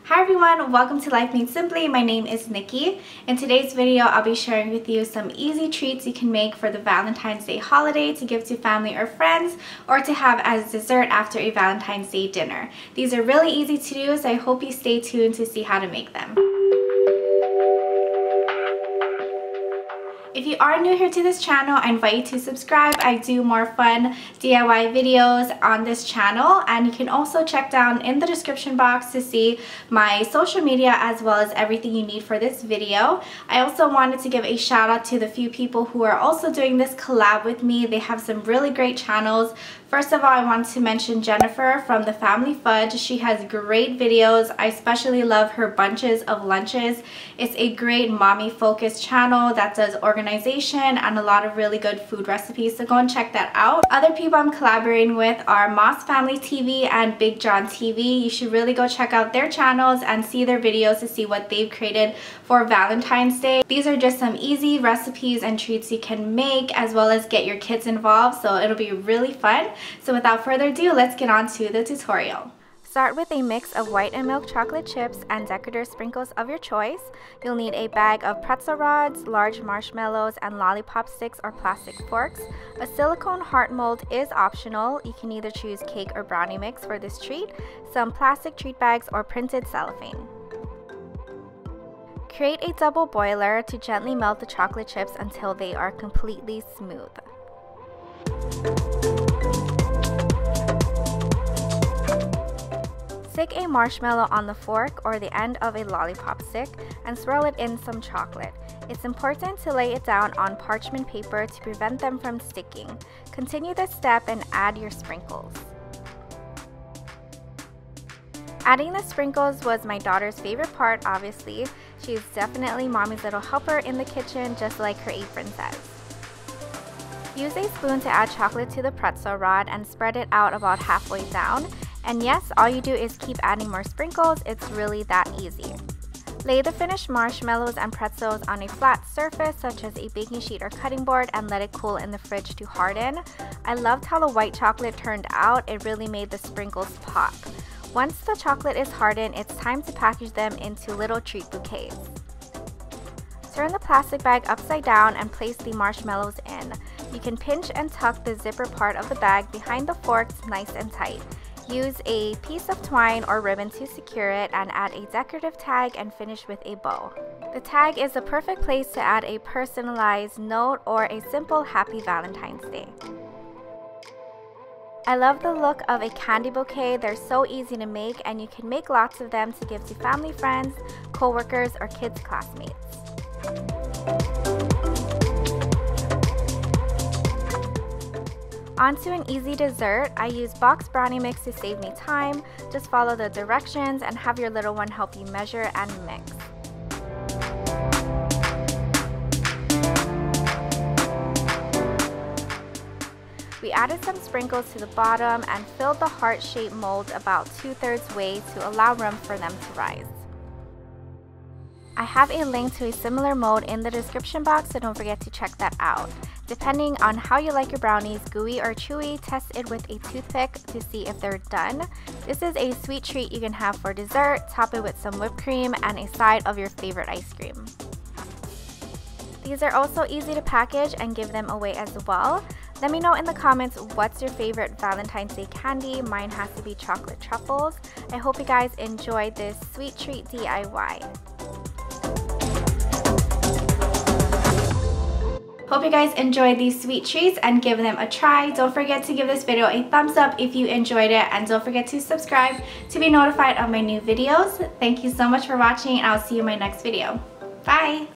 Hi everyone, welcome to Life Made Simply. My name is Nikki. In today's video, I'll be sharing with you some easy treats you can make for the Valentine's Day holiday to give to family or friends or to have as dessert after a Valentine's Day dinner. These are really easy to do, so I hope you stay tuned to see how to make them. If you are new here to this channel, I invite you to subscribe. I do more fun DIY videos on this channel, and you can also check down in the description box to see my social media as well as everything you need for this video. I also wanted to give a shout out to the few people who are also doing this collab with me. They have some really great channels. First of all, I want to mention Jennifer from the Family Fudge. She has great videos. I especially love her bunches of lunches. It's a great mommy focused channel that does organization and a lot of really good food recipes, so go and check that out. Other people I'm collaborating with are Moss Family TV and BigJon TV. You should really go check out their channels and see their videos to see what they've created for Valentine's Day. These are just some easy recipes and treats you can make as well as get your kids involved, so it'll be really fun. So without further ado, let's get on to the tutorial. Start with a mix of white and milk chocolate chips and decorative sprinkles of your choice. You'll need a bag of pretzel rods, large marshmallows, and lollipop sticks or plastic forks. A silicone heart mold is optional. You can either choose cake or brownie mix for this treat, some plastic treat bags, or printed cellophane. Create a double boiler to gently melt the chocolate chips until they are completely smooth. Stick a marshmallow on the fork or the end of a lollipop stick and swirl it in some chocolate. It's important to lay it down on parchment paper to prevent them from sticking. Continue this step and add your sprinkles. Adding the sprinkles was my daughter's favorite part, obviously. She's definitely mommy's little helper in the kitchen, just like her apron says. Use a spoon to add chocolate to the pretzel rod and spread it out about halfway down. And yes, all you do is keep adding more sprinkles. It's really that easy. Lay the finished marshmallows and pretzels on a flat surface such as a baking sheet or cutting board and let it cool in the fridge to harden. I loved how the white chocolate turned out. It really made the sprinkles pop. Once the chocolate is hardened, it's time to package them into little treat bouquets. Turn the plastic bag upside down and place the marshmallows in. You can pinch and tuck the zipper part of the bag behind the forks nice and tight. Use a piece of twine or ribbon to secure it and add a decorative tag and finish with a bow. The tag is the perfect place to add a personalized note or a simple Happy Valentine's Day. I love the look of a candy bouquet. They're so easy to make and you can make lots of them to give to family, friends, co-workers, or kids' classmates. Onto an easy dessert. I use box brownie mix to save me time. Just follow the directions and have your little one help you measure and mix. We added some sprinkles to the bottom and filled the heart-shaped mold about 2/3 way to allow room for them to rise. I have a link to a similar mold in the description box, so don't forget to check that out. Depending on how you like your brownies, gooey or chewy, test it with a toothpick to see if they're done. This is a sweet treat you can have for dessert. Top it with some whipped cream and a side of your favorite ice cream. These are also easy to package and give them away as well. Let me know in the comments what's your favorite Valentine's Day candy. Mine has to be chocolate truffles. I hope you guys enjoyed this sweet treat DIY. Hope you guys enjoyed these sweet treats and give them a try. Don't forget to give this video a thumbs up if you enjoyed it, and don't forget to subscribe to be notified of my new videos. Thank you so much for watching, and I'll see you in my next video. Bye!